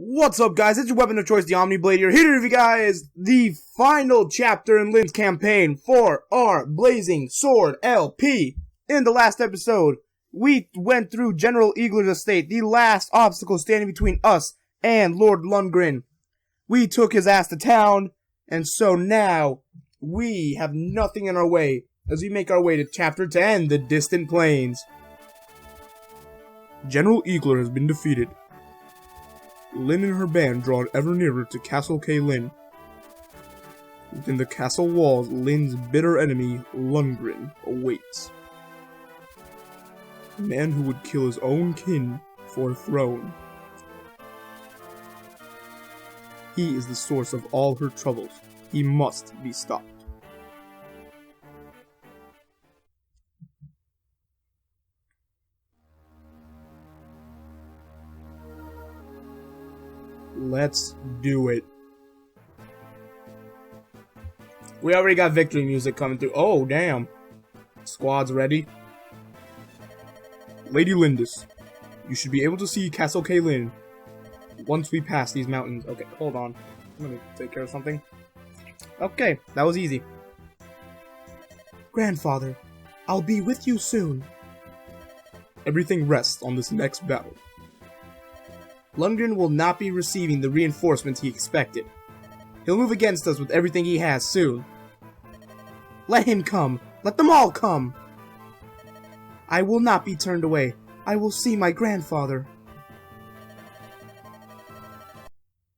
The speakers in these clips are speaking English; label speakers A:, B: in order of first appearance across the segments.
A: What's up, guys? It's your weapon of choice, the Omni Blade here to review, guys, the final chapter in Lynn's campaign for our Blazing Sword LP. In the last episode, we went through General Eagler's estate, the last obstacle standing between us and Lord Lundgren. We took his ass to town, and so now we have nothing in our way as we make our way to Chapter 10, The Distant Plains. General Eagler has been defeated. Lynn and her band draw ever nearer to Castle Lynn. Within the castle walls, Lynn's bitter enemy, Lundgren, awaits. A man who would kill his own kin for a throne. He is the source of all her troubles. He must be stopped. Let's do it. We already got victory music coming through. Oh, damn. Squad's ready. Lady Lindis, you should be able to see Castle Lynn once we pass these mountains. Okay, hold on. Let me take care of something. Okay, that was easy. Grandfather, I'll be with you soon. Everything rests on this next battle. Lundgren will not be receiving the reinforcements he expected. He'll move against us with everything he has soon. Let him come. Let them all come. I will not be turned away. I will see my grandfather.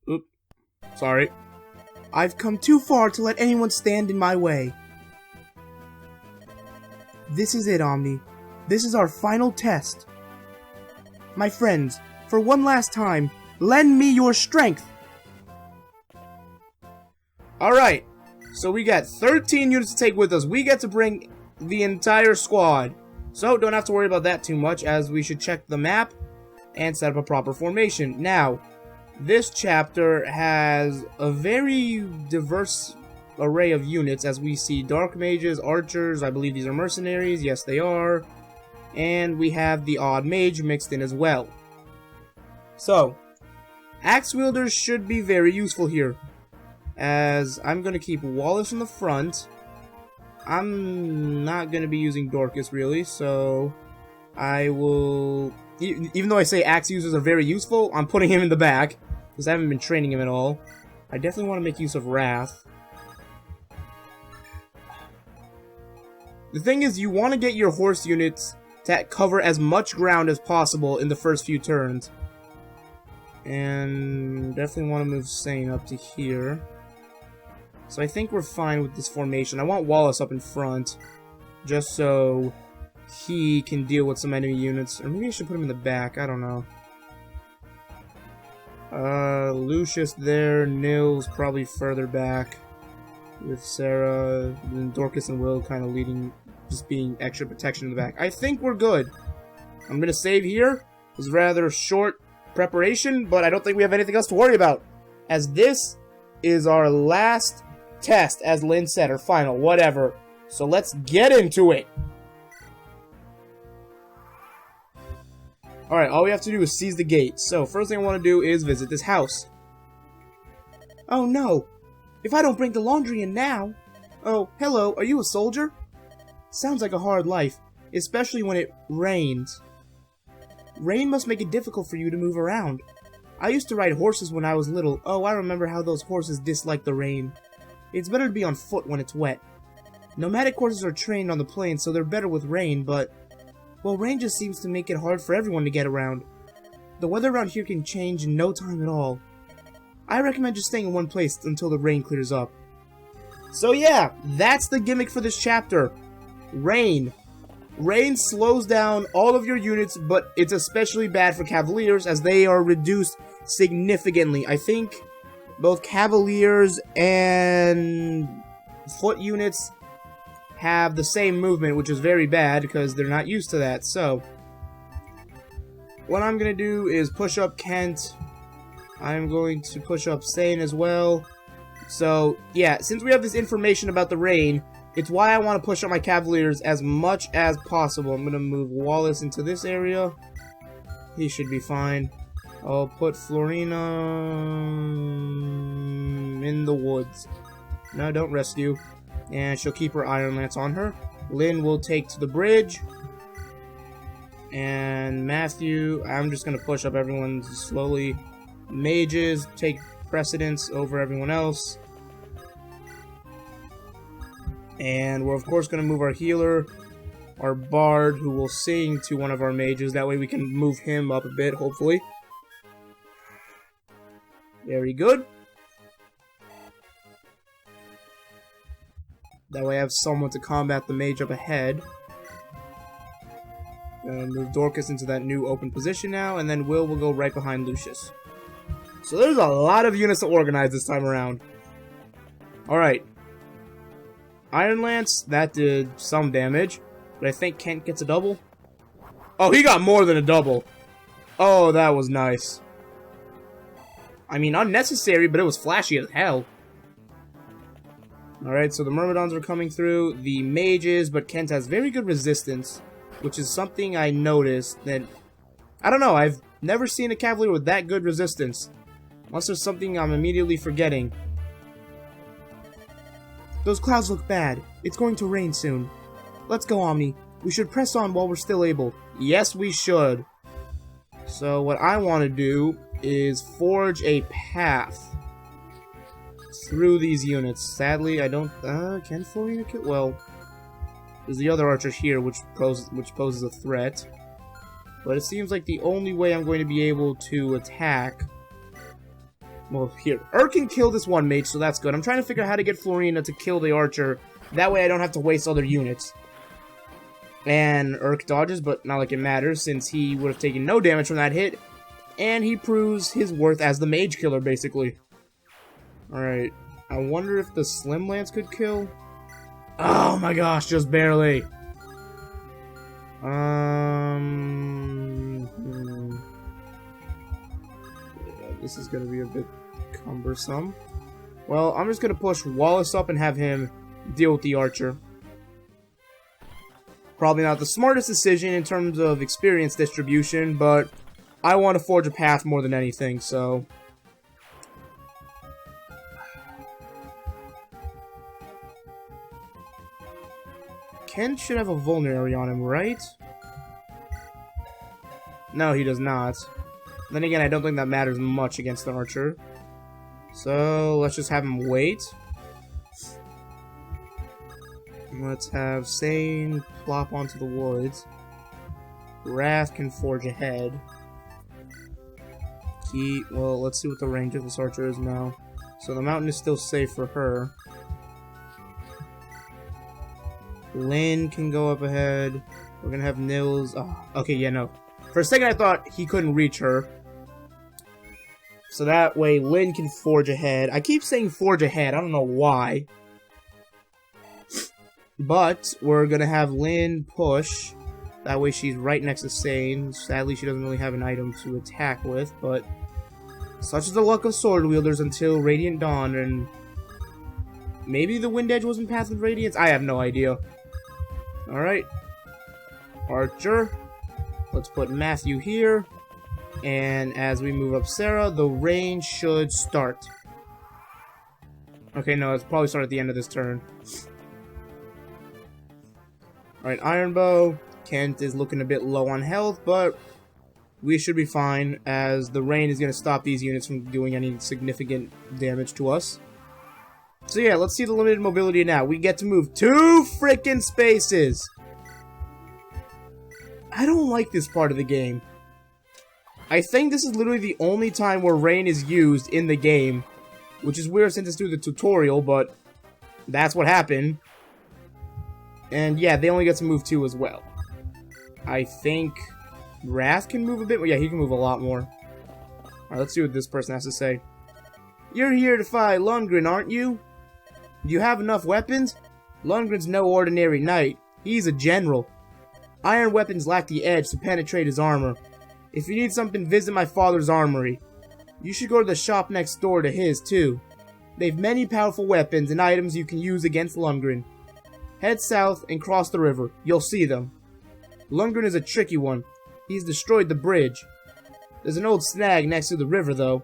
A: Oop. Sorry. I've come too far to let anyone stand in my way. This is it, Omni. This is our final test. My friends, for one last time, lend me your strength. Alright, so we got 13 units to take with us. We get to bring the entire squad. So don't have to worry about that too much, as we should check the map and set up a proper formation. Now, this chapter has a very diverse array of units, as we see dark mages, archers, I believe these are mercenaries, yes they are. And we have the odd mage mixed in as well. So, axe wielders should be very useful here, as I'm going to keep Wallace in the front. I'm not going to be using Dorcas really, so I will, even though I say axe users are very useful, I'm putting him in the back, because I haven't been training him at all. I definitely want to make use of Wrath. The thing is, you want to get your horse units to cover as much ground as possible in the first few turns. And definitely want to move Sane up to here. So I think we're fine with this formation. I want Wallace up in front, just so he can deal with some enemy units. Or maybe I should put him in the back, I don't know. Lucius there, Nils probably further back, with Sarah, and Dorcas and Will kind of leading, just being extra protection in the back. I think we're good. I'm going to save here. It was rather short preparation, but I don't think we have anything else to worry about, as this is our last test, as Lynn said, or final, whatever. So let's get into it. Alright, all we have to do is seize the gate. So first thing I want to do is visit this house. Oh no, if I don't bring the laundry in now. Oh, hello, are you a soldier? Sounds like a hard life, especially when it rains. Rain must make it difficult for you to move around. I used to ride horses when I was little. Oh, I remember how those horses dislike the rain. It's better to be on foot when it's wet. Nomadic horses are trained on the plains, so they're better with rain, but, well, rain just seems to make it hard for everyone to get around. The weather around here can change in no time at all. I recommend just staying in one place until the rain clears up. So yeah, that's the gimmick for this chapter. Rain. Rain slows down all of your units, but it's especially bad for Cavaliers, as they are reduced significantly. I think both Cavaliers and foot units have the same movement, which is very bad because they're not used to that. So, what I'm going to do is push up Kent. I'm going to push up Sane as well. So, yeah, since we have this information about the rain, it's why I want to push up my Cavaliers as much as possible. I'm going to move Wallace into this area. He should be fine. I'll put Florina in the woods. No, don't rescue. And she'll keep her Iron Lance on her. Lynn will take to the bridge. And Matthew, I'm just going to push up everyone slowly. Mages take precedence over everyone else. And we're of course going to move our healer, our bard, who will sing to one of our mages. That way we can move him up a bit, hopefully. Very good. That way I have someone to combat the mage up ahead. Gonna move Dorcas into that new open position now, and then Will go right behind Lucius. So there's a lot of units to organize this time around. Alright. Iron Lance, that did some damage, but I think Kent gets a double. Oh, he got more than a double. Oh, that was nice. I mean, unnecessary, but it was flashy as hell. Alright, so the Myrmidons are coming through, the mages, but Kent has very good resistance, which is something I noticed that... I don't know, I've never seen a Cavalier with that good resistance. Unless there's something I'm immediately forgetting. Those clouds look bad. It's going to rain soon. Let's go, Omni. We should press on while we're still able. Yes, we should. So what I want to do is forge a path through these units. Sadly, I don't... can Florina kill? Well, there's the other archer here, which poses a threat. But it seems like the only way I'm going to be able to attack... Well, here. can kill this one mage, so that's good. I'm trying to figure out how to get Florina to kill the archer. That way I don't have to waste other units. And dodges, but not like it matters, since he would have taken no damage from that hit. And he proves his worth as the mage killer, basically. Alright. I wonder if the Slim Lance could kill? Oh my gosh, just barely. This is going to be a bit cumbersome. Well, I'm just going to push Wallace up and have him deal with the archer. Probably not the smartest decision in terms of experience distribution, but I want to forge a path more than anything, so... Ken should have a vulnerary on him, right? No, he does not. Then again, I don't think that matters much against the archer. So, let's just have him wait. Let's have Sane plop onto the woods. Wrath can forge ahead. Well, let's see what the range of this archer is now. So the mountain is still safe for her. Lynn can go up ahead. We're gonna have Nils. Oh, okay, yeah, no. For a second I thought he couldn't reach her. So that way Lynn can forge ahead. I keep saying forge ahead, I don't know why. But we're gonna have Lynn push. That way she's right next to Sane. Sadly, she doesn't really have an item to attack with, but such is the luck of sword wielders until Radiant Dawn, and maybe the Wind Edge wasn't Path of Radiance? I have no idea. Alright. Archer. Let's put Matthew here. And as we move up Sarah, the range should start. Okay, no, it's probably start at the end of this turn. Alright, Iron Bow. Kent is looking a bit low on health, but we should be fine, as the rain is going to stop these units from doing any significant damage to us. So yeah, let's see the limited mobility now. We get to move 2 frickin' spaces! I don't like this part of the game. I think this is literally the only time where rain is used in the game, which is weird since it's through the tutorial, but that's what happened. And yeah, they only get to move 2 as well. I think Wrath can move a bit. Well, yeah, he can move a lot more. Alright, let's see what this person has to say. You're here to fight Lundgren, aren't you? Do you have enough weapons? Lundgren's no ordinary knight. He's a general. Iron weapons lack the edge to penetrate his armor. If you need something, visit my father's armory. You should go to the shop next door to his, too. They've many powerful weapons and items you can use against Lundgren. Head south and cross the river. You'll see them. Lundgren is a tricky one. He's destroyed the bridge. There's an old snag next to the river, though.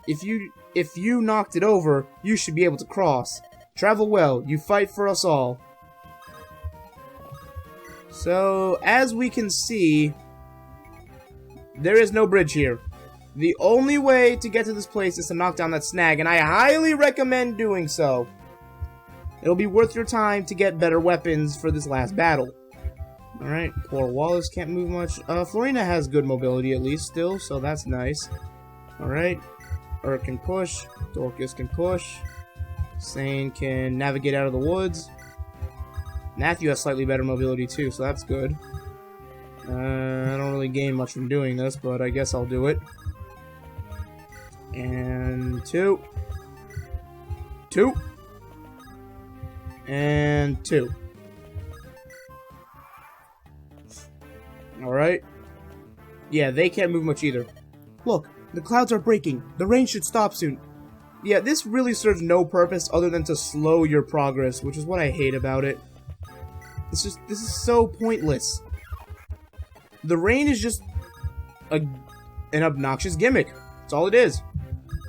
A: If you knocked it over, you should be able to cross. Travel well. You fight for us all. So, as we can see, there is no bridge here. The only way to get to this place is to knock down that snag, and I highly recommend doing so. It'll be worth your time to get better weapons for this last battle. Alright, poor Wallace can't move much. Florina has good mobility at least still, so that's nice. Alright, Urk can push, Dorcas can push, Sane can navigate out of the woods. Matthew has slightly better mobility too, so that's good. I don't really gain much from doing this, but I guess I'll do it. And 2. 2. And 2. Alright. Yeah, they can't move much either. Look, the clouds are breaking. The rain should stop soon. Yeah, this really serves no purpose other than to slow your progress, which is what I hate about it. This is so pointless. The rain is just an obnoxious gimmick. That's all it is.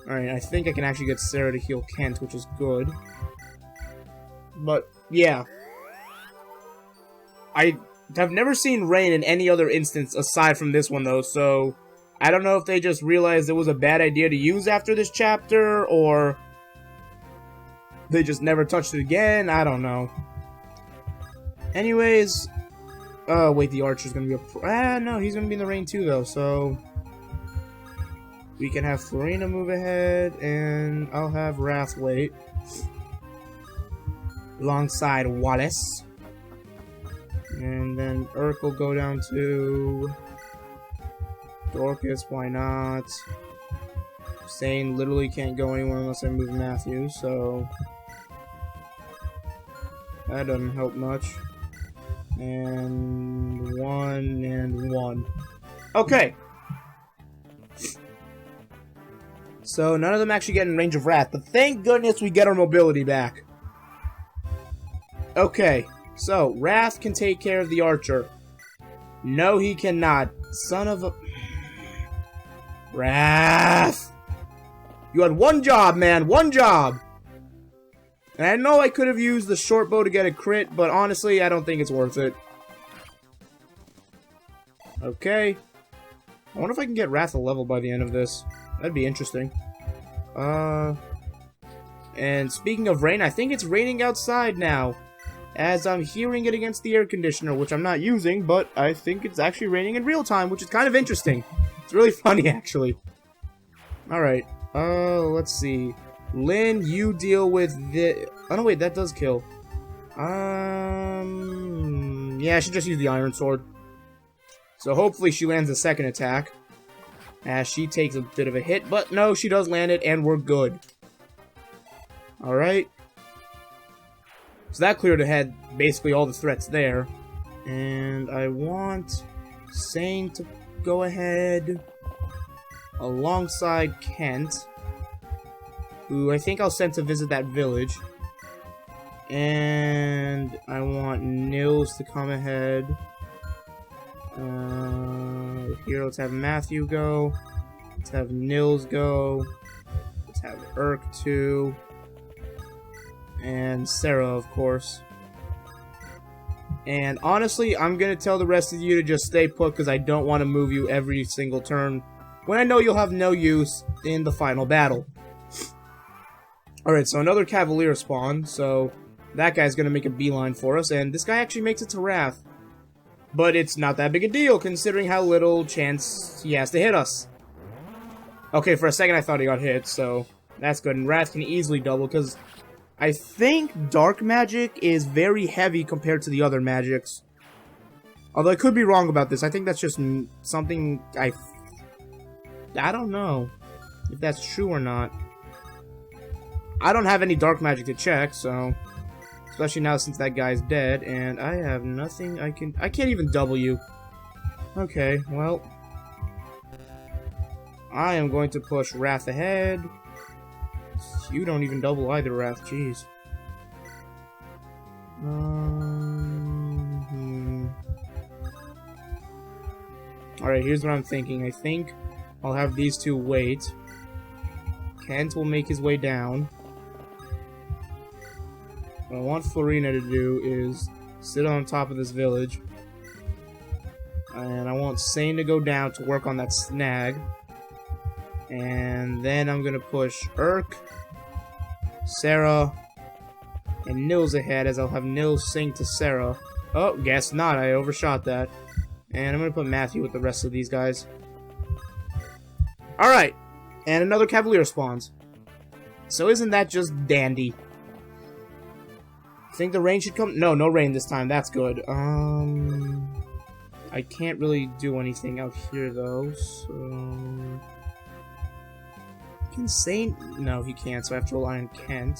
A: Alright, I think I can actually get Sarah to heal Kent, which is good. But, yeah. I have never seen rain in any other instance aside from this one, though, so I don't know if they just realized it was a bad idea to use after this chapter, or they just never touched it again. I don't know. Anyways, wait, the archer's gonna be no, he's gonna be in the rain too, though, so we can have Florina move ahead, and I'll have Wrath wait alongside Wallace. And then Urk will go down to Dorcas, why not? Sane literally can't go anywhere unless I move Matthew, so that doesn't help much. And 1 and 1. Okay. So none of them actually get in range of Wrath, but thank goodness we get our mobility back. Okay, so Wrath can take care of the archer. No, he cannot. Son of a... Wrath! You had one job, man! One job! And I know I could have used the short bow to get a crit, but honestly, I don't think it's worth it. Okay. I wonder if I can get Wrath a level by the end of this. That'd be interesting. And speaking of rain, I think it's raining outside now, as I'm hearing it against the air conditioner, which I'm not using, but I think it's actually raining in real time, which is kind of interesting. It's really funny, actually. Alright, let's see. Lynn, you deal with the... Oh, no, wait, that does kill. Yeah, I should just use the Iron Sword. So hopefully she lands a second attack, as she takes a bit of a hit, but no, she does land it, and we're good. Alright. So that cleared ahead basically all the threats there. And I want Sane to go ahead alongside Kent, who I think I'll send to visit that village. And I want Nils to come ahead. Here, let's have Matthew go. Let's have Nils go. Let's have Urk too. And Sarah, of course. And honestly, I'm gonna tell the rest of you to just stay put because I don't want to move you every single turn when I know you'll have no use in the final battle. Alright, so another Cavalier spawn, so that guy's gonna make a beeline for us, and this guy actually makes it to Wrath. But it's not that big a deal, considering how little chance he has to hit us. Okay, for a second I thought he got hit, so that's good. And Wrath can easily double, because I think Dark Magic is very heavy compared to the other magics. Although I could be wrong about this. I think that's just something I don't know if that's true or not. I don't have any Dark Magic to check, so... Especially now since that guy's dead, and I have nothing I can't even double you. Okay, well... I am going to push Wrath ahead. You don't even double either, Wrath, jeez. Alright, here's what I'm thinking. I think I'll have these two wait. Kent will make his way down. What I want Florina to do is sit on top of this village. And I want Sane to go down to work on that snag. And then I'm gonna push Urk, Sarah, and Nils ahead, as I'll have Nils sing to Sarah. Oh, guess not, I overshot that. And I'm gonna put Matthew with the rest of these guys. Alright, and another Cavalier spawns. So isn't that just dandy? Think the rain should come? No, no rain this time, that's good. I can't really do anything out here though, so... Can Saint? No, he can't, so I have to rely on Kent.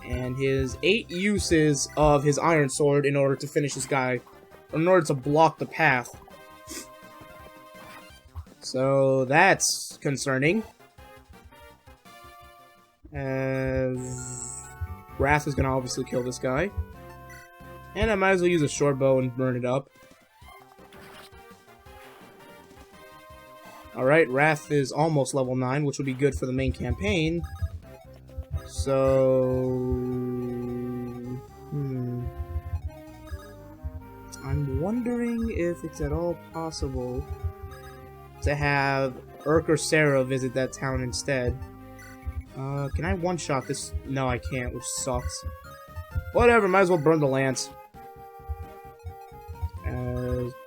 A: And his 8 uses of his Iron Sword in order to finish this guy, or in order to block the path. So that's concerning. As Wrath is gonna obviously kill this guy. And I might as well use a short bow and burn it up. Alright, Wrath is almost level 9, which will be good for the main campaign. So... I'm wondering if it's at all possible to have Urk or Sarah visit that town instead. Can I one-shot this? No, I can't, which sucks. Whatever, might as well burn the lance.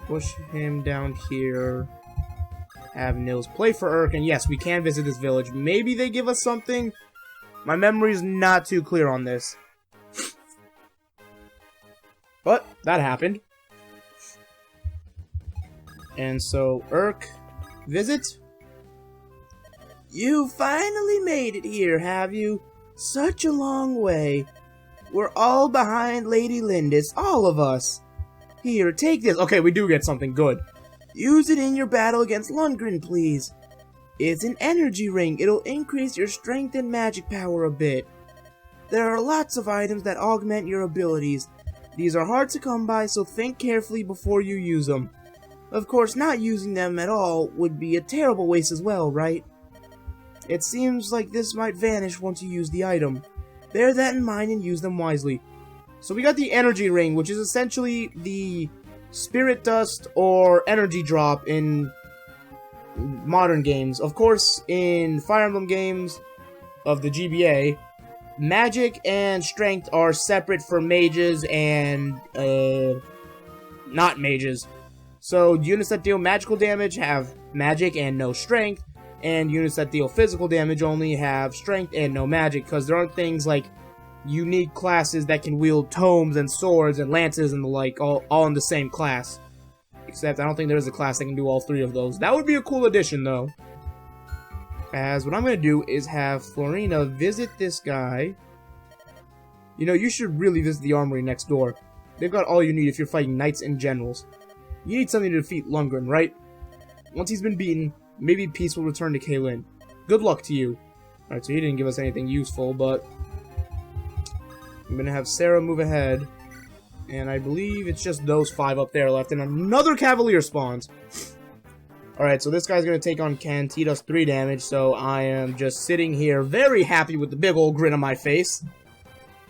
A: Push him down here. Have Nils play for Urk, and yes, we can visit this village. Maybe they give us something? My memory's not too clear on this. But, that happened. And so, Urk, visit? You finally made it here, have you? Such a long way. We're all behind Lady Lindis, all of us. Here, take this. Okay, we do get something good. Use it in your battle against Lundgren, please. It's an energy ring. It'll increase your strength and magic power a bit. There are lots of items that augment your abilities. These are hard to come by, so think carefully before you use them. Of course, not using them at all would be a terrible waste as well, right? It seems like this might vanish once you use the item. Bear that in mind and use them wisely. So we got the energy ring, which is essentially the spirit dust or energy drop in modern games. Of course, in Fire Emblem games of the GBA, magic and strength are separate for mages and not mages. So units that deal magical damage have magic and no strength, and units that deal physical damage only have strength and no magic, because there aren't things like unique classes that can wield tomes and swords and lances and the like, all in the same class. Except I don't think there's a class that can do all 3 of those. That would be a cool addition, though. As what I'm going to do is have Florina visit this guy. You know, you should really visit the armory next door. They've got all you need if you're fighting knights and generals. You need something to defeat Lundgren, right? Once he's been beaten, maybe peace will return to Kaylin. Good luck to you. Alright, so he didn't give us anything useful, but I'm going to have Sarah move ahead. And I believe it's just those 5 up there left. And another Cavalier spawns. Alright, so this guy's going to take on Kent. He does 3 damage. So I am just sitting here very happy with the big old grin on my face.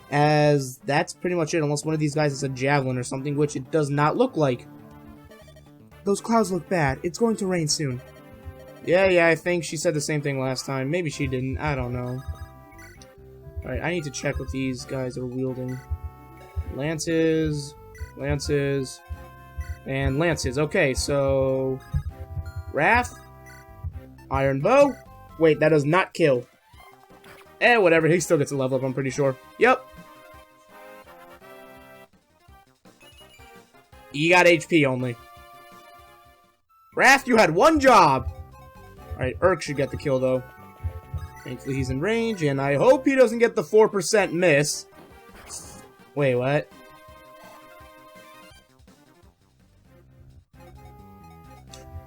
A: As that's pretty much it. Unless one of these guys is a javelin or something. Which it does not look like. Those clouds look bad. It's going to rain soon. Yeah, I think she said the same thing last time. Maybe she didn't. I don't know. Alright, I need to check what these guys are wielding. Lances, and lances. Okay, so Wrath, Iron Bow. Wait, that does not kill. Whatever, he still gets a level up, I'm pretty sure. Yep. You got HP only. Wrath, you had 1 job. Alright, Urk should get the kill, though. Thankfully, he's in range, and I hope he doesn't get the 4% miss. Wait, what?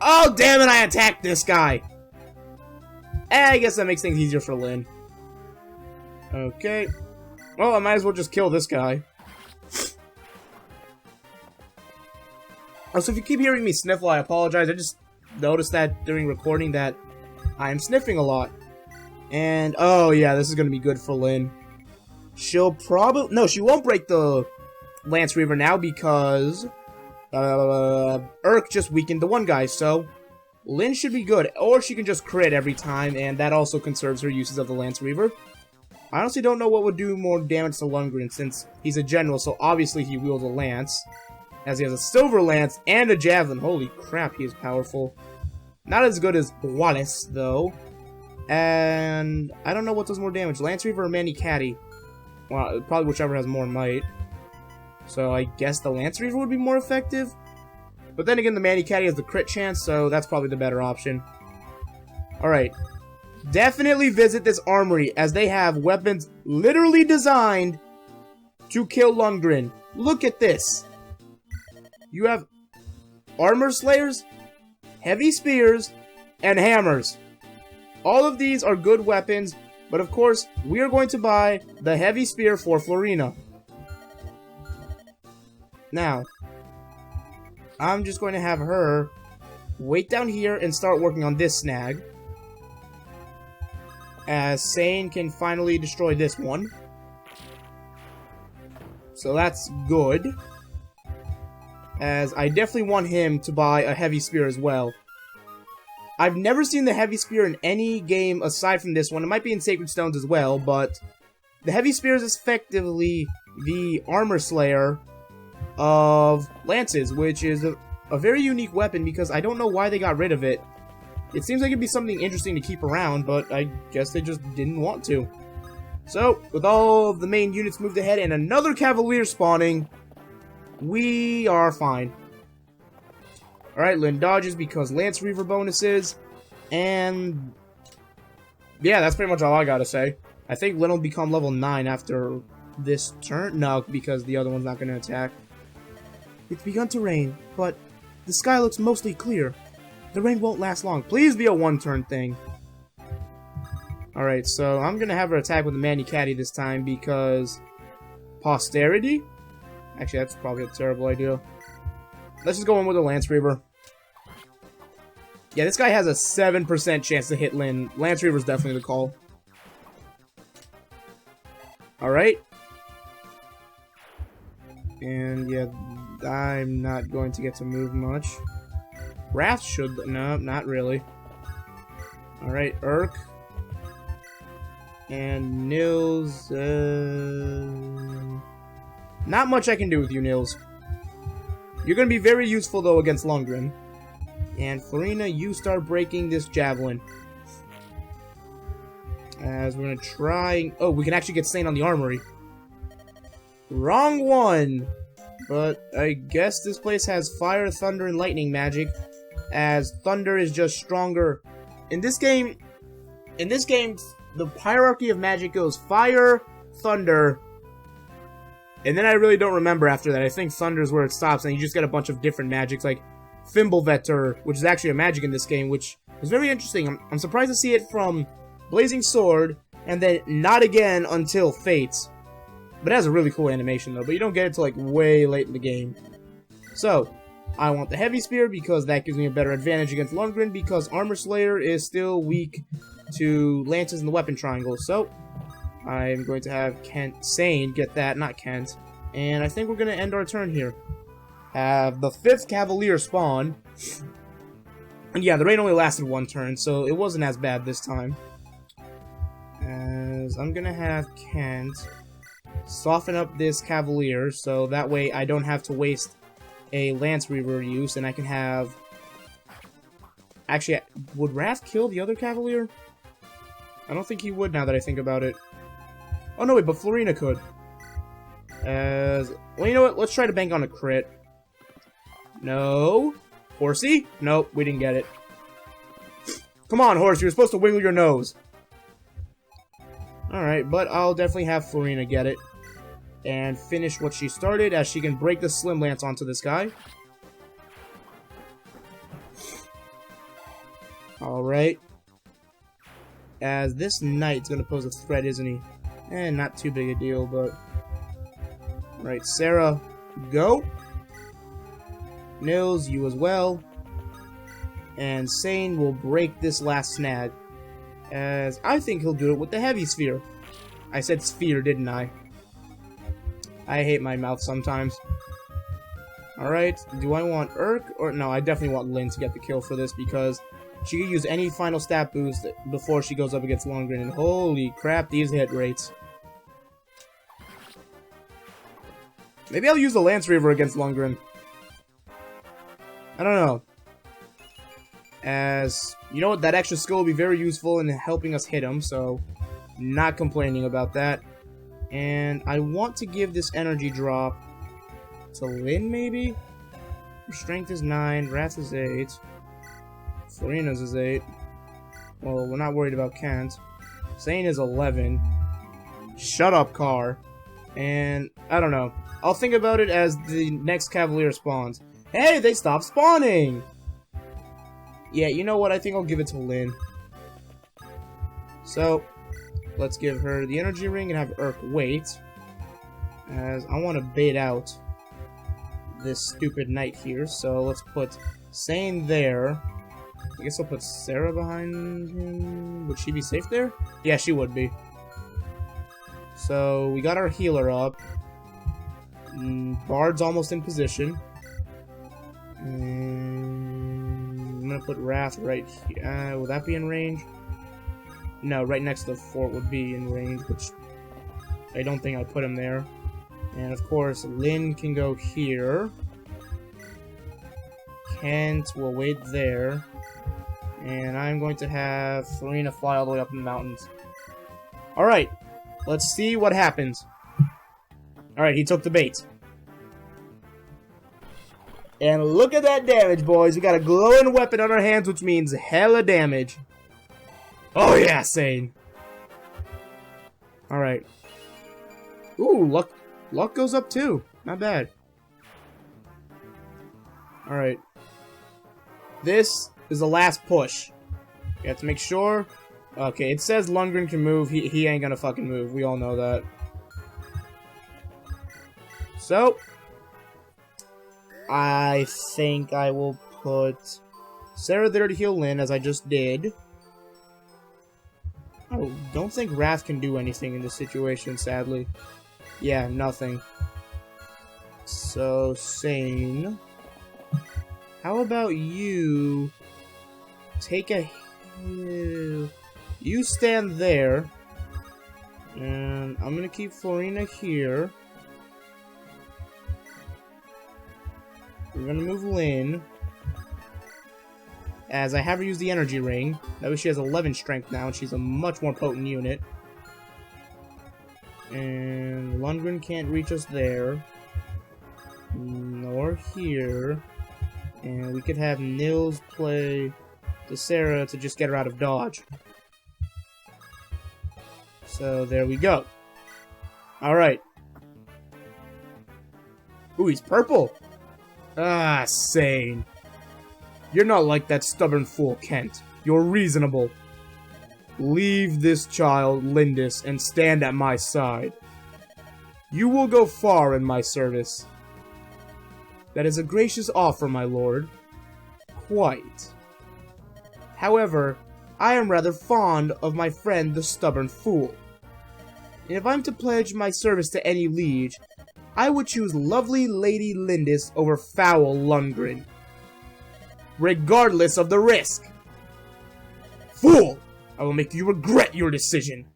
A: Oh, damn it, I attacked this guy! I guess that makes things easier for Lynn. Okay. Well, I might as well just kill this guy. Also, if you keep hearing me sniffle, I apologize. noticed that during recording that I am sniffing a lot. And, oh yeah, this is gonna be good for Lynn. She'll probably... No, she won't break the Lance Reaver now because... Urk just weakened the one guy, so... Lynn should be good. Or she can just crit every time, and that also conserves her uses of the Lance Reaver. I honestly don't know what would do more damage to Lundgren, since he's a general, so obviously he wields a lance. As he has a silver lance and a javelin. Holy crap, he is powerful. Not as good as Wallace, though. And I don't know what does more damage, Lance Reaver or Manny Caddy. Well, probably whichever has more might. So I guess the Lance Reaver would be more effective. But then again, the Manny Caddy has the crit chance, so that's probably the better option. Alright. Definitely visit this armory, as they have weapons literally designed to kill Lundgren. Look at this. You have armor slayers, heavy spears, and hammers. All of these are good weapons, but of course, we are going to buy the heavy spear for Florina. Now, I'm just going to have her wait down here and start working on this snag. As Sane can finally destroy this one. So that's good. As I definitely want him to buy a heavy spear as well. I've never seen the heavy spear in any game aside from this one. It might be in Sacred Stones as well, but the heavy spear is effectively the armor slayer of lances, which is a very unique weapon because I don't know why they got rid of it. It seems like it'd be something interesting to keep around, but I guess they just didn't want to. So, with all of the main units moved ahead and another Cavalier spawning, we are fine. Alright, Lynn dodges because Lance Reaver bonuses, and yeah, that's pretty much all I gotta say. I think Lynn will become level 9 after this turn. No, because the other one's not gonna attack. It's begun to rain, but the sky looks mostly clear. The rain won't last long. Please be a one-turn thing. Alright, so I'm gonna have her attack with the Manny Caddy this time because... Posterity? Actually, that's probably a terrible idea. Let's just go in with a Lance Reaver. Yeah, this guy has a 7% chance to hit Lynn. Lance Reaver's definitely the call. Alright. And yeah, I'm not going to get to move much. Wrath should... No, not really. Alright, Urk. And Nils... Not much I can do with you, Nils. You're going to be very useful, though, against Lundgren. And Florina, you start breaking this javelin. As we're going to try... Oh, we can actually get Sane on the armory. Wrong one! But I guess this place has fire, thunder, and lightning magic. As thunder is just stronger. In this game, the hierarchy of magic goes fire, thunder... And then I really don't remember after that. I think Thunder is where it stops, and you just get a bunch of different magics, like Fimbulvetter, which is actually a magic in this game, which is very interesting. I'm surprised to see it from Blazing Sword, and then not again until Fates. But it has a really cool animation, though, but you don't get it till, like, way late in the game. So, I want the Heavy Spear, because that gives me a better advantage against Lundgren, because Armor Slayer is still weak to Lances in the Weapon Triangle, so... I'm going to have Sane get that, not Kent. And I think we're going to end our turn here. Have the 5th Cavalier spawn. And yeah, the rain only lasted one turn, so it wasn't as bad this time. As I'm going to have Kent soften up this Cavalier, so that way I don't have to waste a Lance Reaver use, and I can have... Actually, would Wrath kill the other Cavalier? I don't think he would now that I think about it. Oh, no, wait, but Florina could. Well, you know what? Let's try to bank on a crit. No. Horsey? Nope, we didn't get it. Come on, horse, you're supposed to wiggle your nose. Alright, but I'll definitely have Florina get it. And finish what she started, as she can break the Slim Lance onto this guy. Alright. As this knight's gonna pose a threat, isn't he? Not too big a deal, but... Right, Sarah, go. Nils, you as well. And Sane will break this last snag, as I think he'll do it with the heavy sphere. I said sphere, didn't I? I hate my mouth sometimes. Alright, do I want Urk? Or no, I definitely want Lynn to get the kill for this, because she can use any final stat boost before she goes up against Lundgren, and holy crap, these hit rates. Maybe I'll use the Lance Reaver against Lundgren. I don't know. As, you know what, that extra skill will be very useful in helping us hit him, so not complaining about that. And I want to give this energy drop to Lynn, maybe? Her strength is 9, Wrath is 8, Florina's is 8. Well, we're not worried about Kent. Sane is 11. Shut up, Car. And, I don't know. I'll think about it as the next Cavalier spawns. Hey, they stopped spawning! Yeah, you know what? I think I'll give it to Lynn. So, let's give her the energy ring and have Urk wait. As I want to bait out this stupid knight here. So, let's put Sane there. I guess I'll put Sarah behind him. Would she be safe there? Yeah, she would be. So, we got our healer up. Bard's almost in position. I'm gonna put Wrath right here. Will that be in range? No, right next to the fort would be in range, which I don't think I put him there. And of course, Lynn can go here. Kent will wait there. And I'm going to have Florina fly all the way up in the mountains. Alright, let's see what happens. Alright, he took the bait. And look at that damage, boys. We got a glowing weapon on our hands, which means hella damage. Oh yeah, Sane. Alright. Ooh, luck goes up too. Not bad. Alright. This is the last push. You have to make sure. Okay, it says Lundgren can move. He ain't gonna fucking move. We all know that. So, I think I will put Sarah there to heal Lynn, as I just did. I don't think Wrath can do anything in this situation, sadly. Yeah, nothing. So, Sane. How about you take a... You stand there. And I'm gonna keep Florina here. We're gonna move Lynn. As I have her use the energy ring. That way she has 11 strength now, and she's a much more potent unit. And Lundgren can't reach us there. Nor here. And we could have Nils play to Sarah to just get her out of dodge. So there we go. Alright. Ooh, he's purple! Ah, Sane. You're not like that stubborn fool, Kent. You're reasonable. Leave this child, Lindis, and stand at my side. You will go far in my service. That is a gracious offer, my lord. Quite. However, I am rather fond of my friend the stubborn fool. And if I'm to pledge my service to any liege, I would choose lovely Lady Lindis over foul Lundgren. Regardless of the risk. Fool! I will make you regret your decision.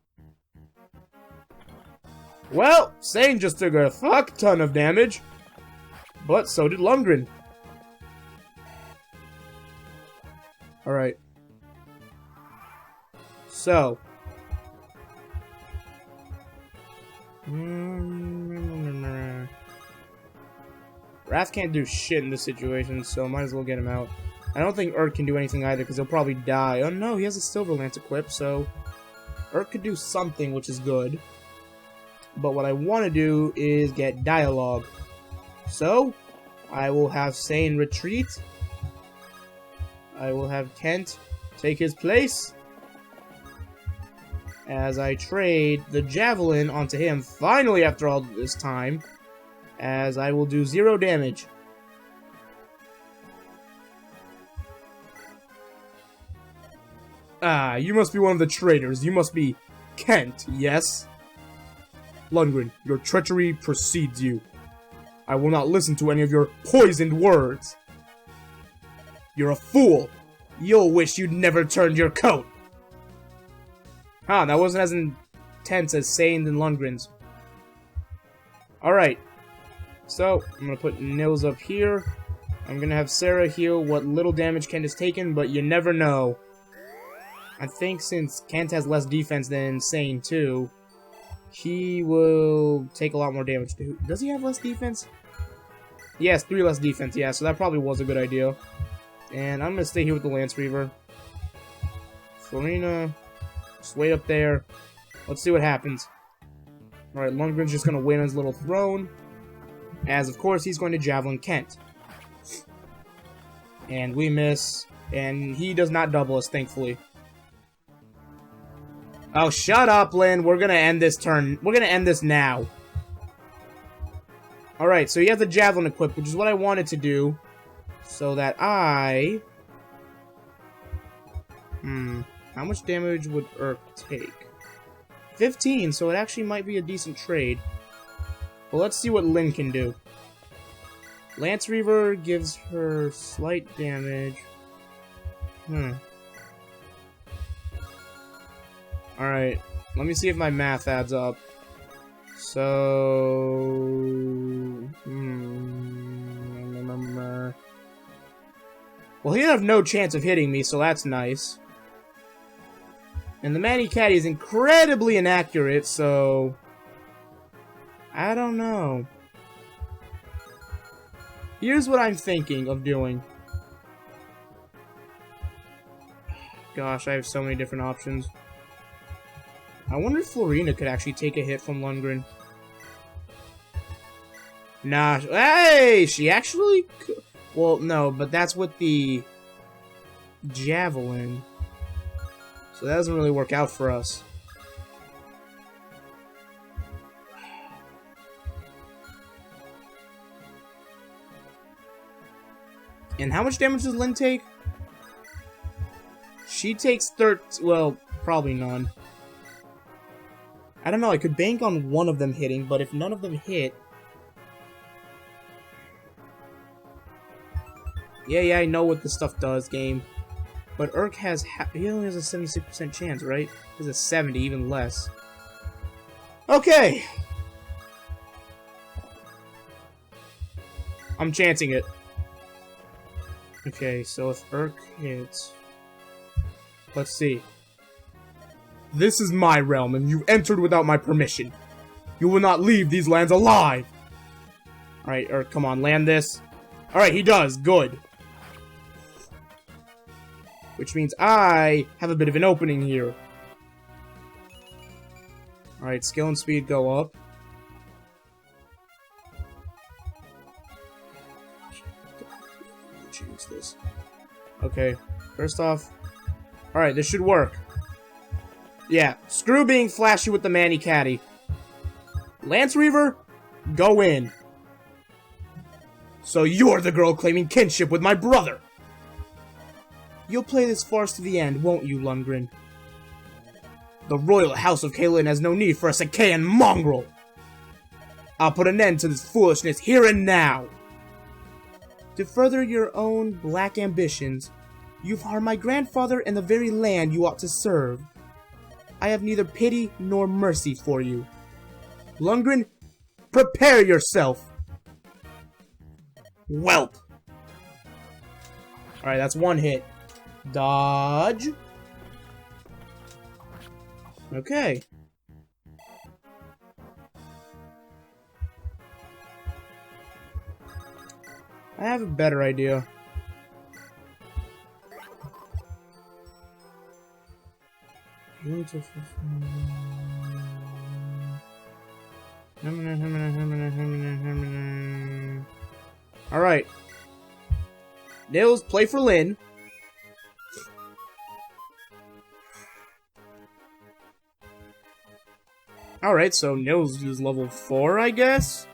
A: Well, Sane just took a fuck ton of damage. But so did Lundgren. Alright. So. Wrath can't do shit in this situation, so might as well get him out. I don't think Urk can do anything either, because he'll probably die. Oh no, he has a Silver Lance equipped, so Urk could do something, which is good. But what I want to do is get dialogue. So, I will have Sane retreat. I will have Kent take his place. As I trade the Javelin onto him, finally after all this time. As I will do 0 damage. Ah, you must be one of the traitors. You must be Kent, yes? Lundgren, your treachery precedes you. I will not listen to any of your poisoned words. You're a fool. You'll wish you'd never turned your coat. Huh, that wasn't as intense as Sane and Lundgren's. Alright. So, I'm gonna put Nils up here. I'm gonna have Sarah heal what little damage Kent has taken, but you never know. I think since Kent has less defense than Sane too, he will take a lot more damage. Does he have less defense? Yes, 3 less defense, yeah, so that probably was a good idea. And I'm gonna stay here with the Lance Reaver. Florina, just wait up there. Let's see what happens. Alright, Lundgren's just gonna win on his little throne. As, of course, he's going to Javelin Kent. And we miss. And he does not double us, thankfully. Oh, shut up, Lynn. We're gonna end this turn. We're gonna end this now. Alright, so you have the Javelin equipped, which is what I wanted to do. So that I... How much damage would Urk take? 15, so it actually might be a decent trade. Well, let's see what Lynn can do. Lance Reaver gives her slight damage. Alright, let me see if my math adds up. So... Well, he'd have no chance of hitting me, so that's nice. And the Manny Caddy is incredibly inaccurate, so... I don't know. Here's what I'm thinking of doing. Gosh, I have so many different options. I wonder if Florina could actually take a hit from Lundgren. Nah. Hey! She actually could. Well, no, but that's with the Javelin. So that doesn't really work out for us. And how much damage does Lynn take? She takes 13... Well, probably none. I don't know, I could bank on one of them hitting, but if none of them hit... Yeah, I know what this stuff does, game. But Urk has... He only has a 76% chance, right? He has a 70, even less. Okay! I'm chancing it. Okay, so if Urk hits... Let's see. This is my realm, and you entered without my permission. You will not leave these lands alive! Alright, Urk, come on, land this. Alright, he does. Good. Which means I have a bit of an opening here. Alright, skill and speed go up. Choose this. Okay, first off... Alright, this should work. Yeah, screw being flashy with the Manny Caddy. Lance Reaver, go in. So you're the girl claiming kinship with my brother! You'll play this farce to the end, won't you, Lundgren? The royal house of Caelin has no need for a Sakaean mongrel! I'll put an end to this foolishness here and now! To further your own black ambitions, you've harmed my grandfather and the very land you ought to serve. I have neither pity nor mercy for you. Lundgren, prepare yourself! Whelp! Alright, that's one hit. Dodge. Okay. I have a better idea. Alright. Nils, play for Lynn. Alright, so Nils is level 4, I guess?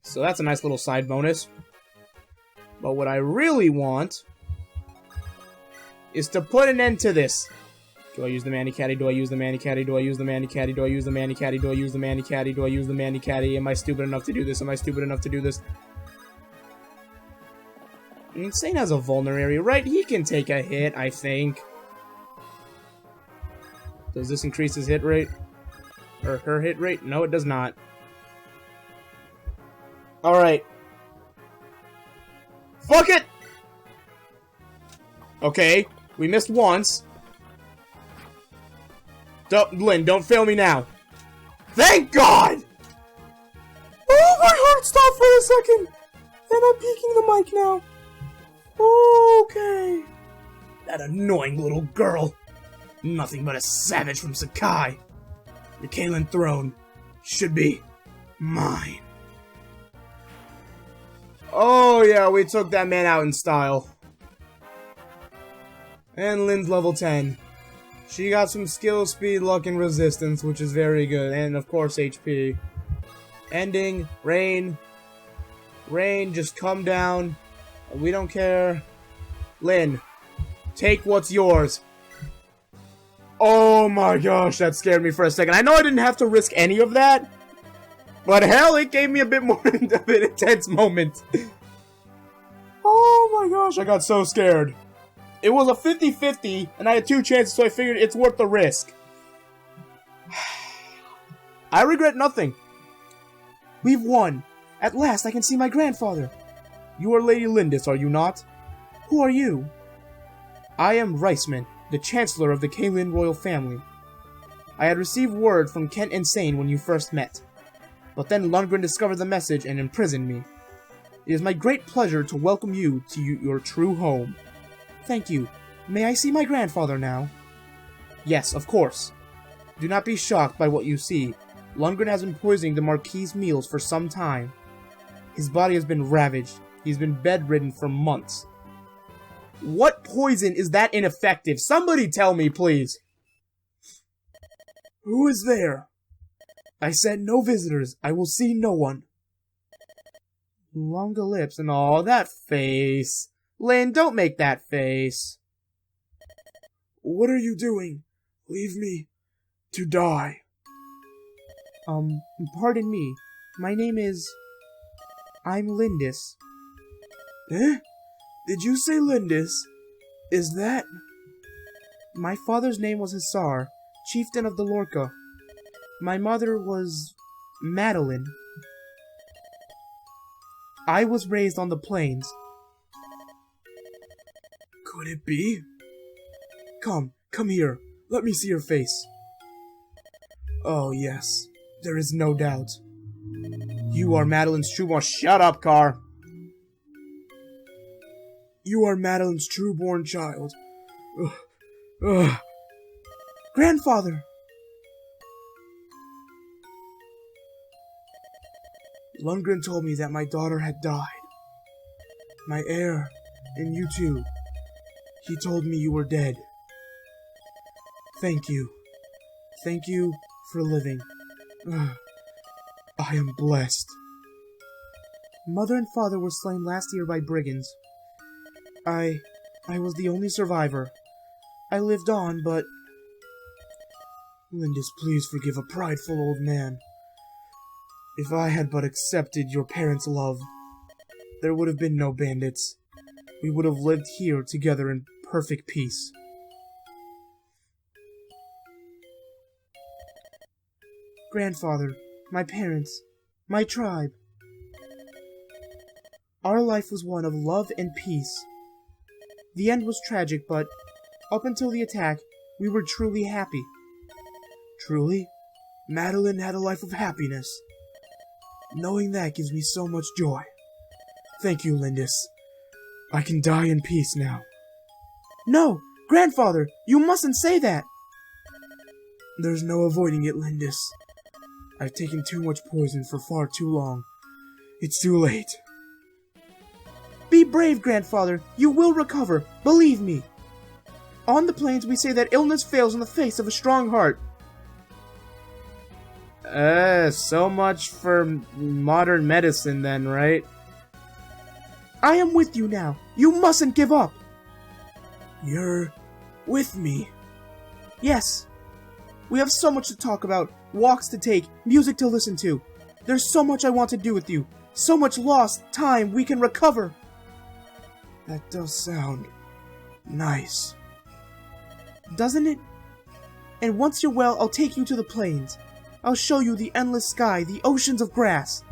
A: So that's a nice little side bonus. But what I really want is to put an end to this. Do I use the Mani-Caddy? Do I use the Mani-Caddy? Do I use the Mani-Caddy? Do I use the Mani-Caddy? Do I use the Mani-Caddy? Do I use the Mani-Caddy? Am I stupid enough to do this? Am I stupid enough to do this? Insane has a vulnerary, right? He can take a hit, I think. Does this increase his hit rate? Or her hit rate? No, it does not. Alright. Fuck it! Okay, we missed once. Lynn, don't fail me now. Thank God! Oh, my heart stopped for a second. And I'm peeking the mic now. Okay. That annoying little girl. Nothing but a savage from Sakai. The Kalen throne should be mine. Oh yeah, we took that man out in style. And Lynn's level 10. She got some skill, speed, luck, and resistance, which is very good. And, of course, HP. Ending. Rain. Rain, just come down. We don't care. Lynn, take what's yours. Oh my gosh, that scared me for a second. I know I didn't have to risk any of that. But hell, it gave me a bit more of an intense moment. Oh my gosh, I got so scared. It was a 50-50, and I had 2 chances, so I figured it's worth the risk. I regret nothing. We've won. At last, I can see my grandfather. You are Lady Lindis, are you not? Who are you? I am Reisman, the Chancellor of the Kalen royal family. I had received word from Kent Insane when you first met. But then Lundgren discovered the message and imprisoned me. It is my great pleasure to welcome you to your true home. Thank you. May I see my grandfather now? Yes, of course. Do not be shocked by what you see. Lundgren has been poisoning the Marquis's meals for some time. His body has been ravaged. He's been bedridden for months. What poison is that ineffective? Somebody tell me, please. Who is there? I said no visitors. I will see no one. Longer lips and all that face. Lynn, don't make that face. What are you doing? Leave me to die. Pardon me. My name is... I'm Lindis. Eh? Did you say Lindis? Is that... My father's name was Hussar, chieftain of the Lorca. My mother was... Madeline. I was raised on the plains. Could it be? Come here. Let me see your face. Oh, yes. There is no doubt. You are Madeline's trueborn. Shut up, Car. You are Madeline's trueborn child. Ugh. Grandfather! Lundgren told me that my daughter had died. My heir, and you too. He told me you were dead. Thank you. Thank you for living. I am blessed. Mother and father were slain last year by brigands. I was the only survivor. I lived on, but... Lindis, please forgive a prideful old man. If I had but accepted your parents' love, there would have been no bandits. We would have lived here together in perfect peace. Grandfather, my parents, my tribe. Our life was one of love and peace. The end was tragic, but up until the attack, we were truly happy. Truly? Madeline had a life of happiness. Knowing that gives me so much joy. Thank you, Lindis. I can die in peace now. No! Grandfather! You mustn't say that! There's no avoiding it, Lindis. I've taken too much poison for far too long. It's too late. Be brave, Grandfather. You will recover. Believe me. On the plains, we say that illness fails in the face of a strong heart. So much for modern medicine then, right? I am with you now. You mustn't give up. You're with me. Yes! We have so much to talk about, walks to take, music to listen to. There's so much I want to do with you. So much lost time we can recover. That does sound nice. Doesn't it? And once you're well, I'll take you to the plains. I'll show you the endless sky, the oceans of grass.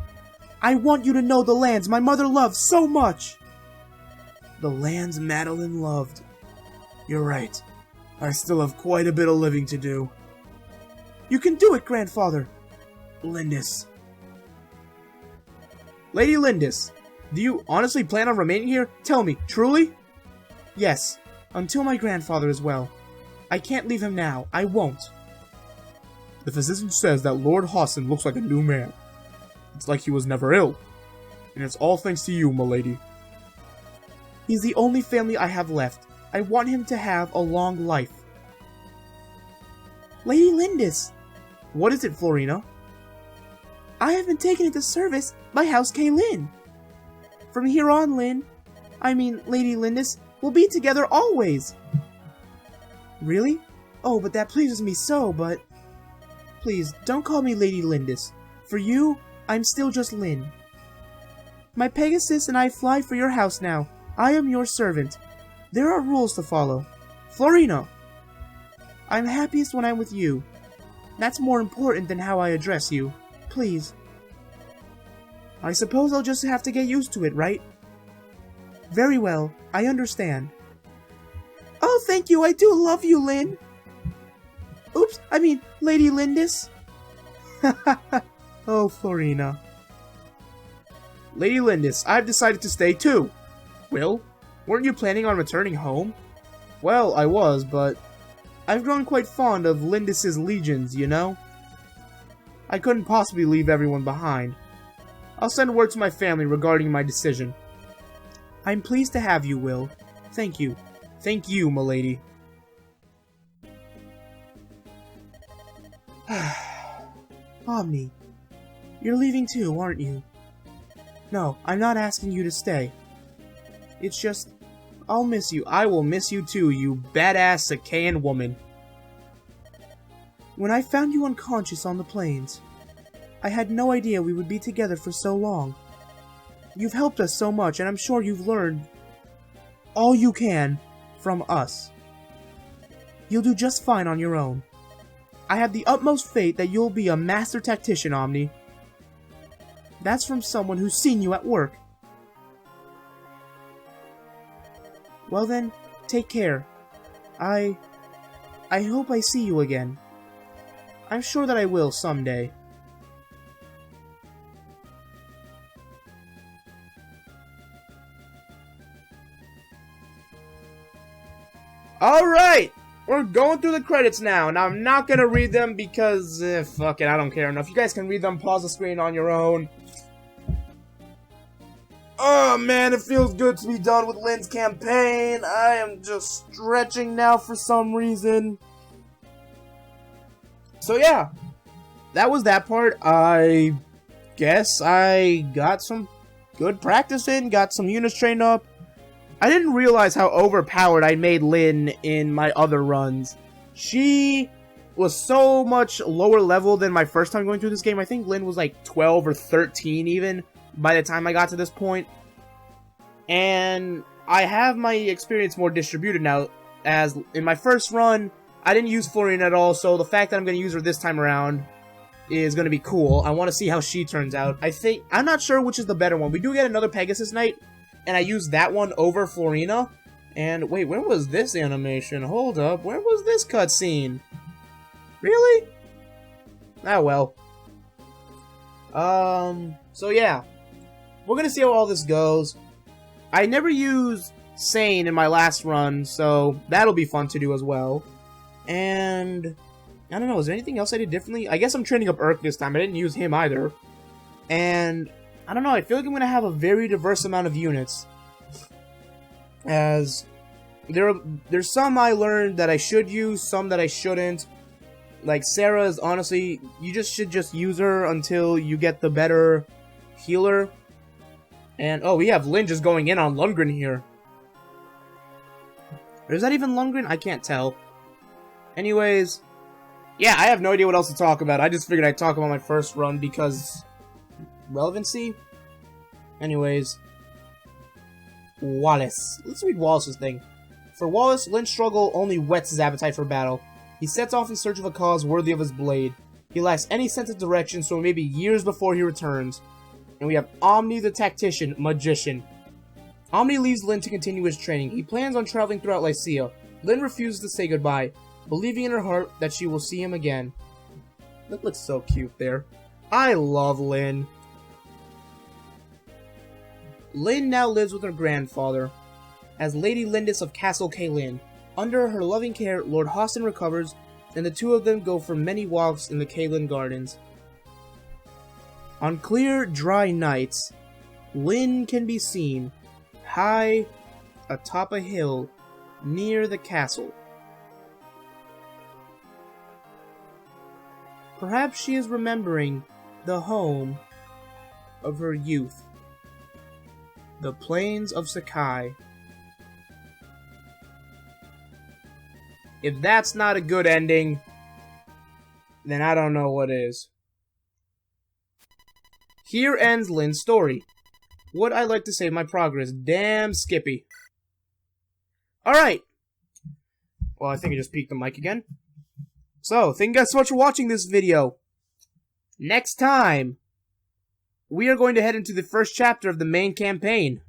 A: I want you to know the lands my mother loved so much. The lands Madeline loved. You're right. I still have quite a bit of living to do. You can do it, grandfather. Lindis. Lady Lindis, do you honestly plan on remaining here? Tell me, truly? Yes, until my grandfather is well. I can't leave him now. I won't. The physician says that Lord Hassan looks like a new man. It's like he was never ill. And it's all thanks to you, milady. He's the only family I have left. I want him to have a long life. Lady Lindis! What is it, Florina? I have been taken into service by House Kaylin. From here on, Lady Lindis, we'll be together always. Really? Oh, but that pleases me so, but... Please, don't call me Lady Lindis. For you, I'm still just Lynn. My Pegasus and I fly for your house now. I am your servant. There are rules to follow. Florina! I'm happiest when I'm with you. That's more important than how I address you. Please. I suppose I'll just have to get used to it, right? Very well, I understand. Oh, thank you, I do love you, Lynn! Oops, Lady Lindis. Oh, Florina. Lady Lindis, I've decided to stay too. Will, weren't you planning on returning home? Well, I was, but I've grown quite fond of Lindis's legions, you know? I couldn't possibly leave everyone behind. I'll send word to my family regarding my decision. I'm pleased to have you, Will. Thank you. Thank you, milady. Omni, you're leaving too, aren't you? No, I'm not asking you to stay. It's just, I'll miss you. I will miss you too, you badass Sakaean woman. When I found you unconscious on the plains, I had no idea we would be together for so long. You've helped us so much, and I'm sure you've learned all you can from us. You'll do just fine on your own. I have the utmost faith that you'll be a master tactician, Omni. That's from someone who's seen you at work. Well then, take care. I hope I see you again. I'm sure that I will someday. Alright! We're going through the credits now, and I'm not gonna read them because, fuck it, I don't care enough. You guys can read them, pause the screen on your own. Oh man, it feels good to be done with Lynn's campaign. I am just stretching now for some reason. So yeah, that was that part. I guess I got some good practice in, got some units trained up. I didn't realize how overpowered I made Lynn in my other runs. She was so much lower level than my first time going through this game. I think Lynn was like 12 or 13 even by the time I got to this point. And I have my experience more distributed now, as in my first run, I didn't use Florina at all, so the fact that I'm going to use her this time around is going to be cool. I want to see how she turns out. I'm not sure which is the better one. We do get another Pegasus Knight, and I used that one over Florina. And wait, where was this animation? Hold up, where was this cutscene? Really? Ah, well. So yeah. We're gonna see how all this goes. I never used Sane in my last run, so that'll be fun to do as well. And I don't know, is there anything else I did differently? I guess I'm training up Urk this time. I didn't use him either. And I don't know, I feel like I'm gonna have a very diverse amount of units. As there's some I learned that I should use, some that I shouldn't. Like Sarah's, honestly, you should just use her until you get the better healer. And oh, we have Lynn just going in on Lundgren here. Or is that even Lundgren? I can't tell. Anyways, yeah, I have no idea what else to talk about. I just figured I'd talk about my first run because... relevancy? Anyways. Wallace. Let's read Wallace's thing. For Wallace, Lynn's struggle only whets his appetite for battle. He sets off in search of a cause worthy of his blade. He lacks any sense of direction, so it may be years before he returns. And we have Omni the Tactician, Magician. Omni leaves Lynn to continue his training. He plans on traveling throughout Lycia. Lynn refuses to say goodbye, believing in her heart that she will see him again. That looks so cute there. I love Lynn. Lynn now lives with her grandfather as Lady Lindis of Castle Caelin. Under her loving care, Lord Hostin recovers, and the two of them go for many walks in the Caelin gardens. On clear, dry nights, Lynn can be seen high atop a hill near the castle. Perhaps she is remembering the home of her youth, the plains of Sakai. If that's not a good ending, then I don't know what is. Here ends Lynn's story. Would I like to save my progress? Damn Skippy. Alright. Well, I think I just peeked the mic again. So, thank you guys so much for watching this video. Next time, we are going to head into the first chapter of the main campaign.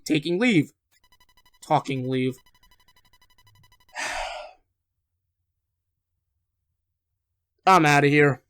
A: Taking leave. Talking leave. I'm out of here.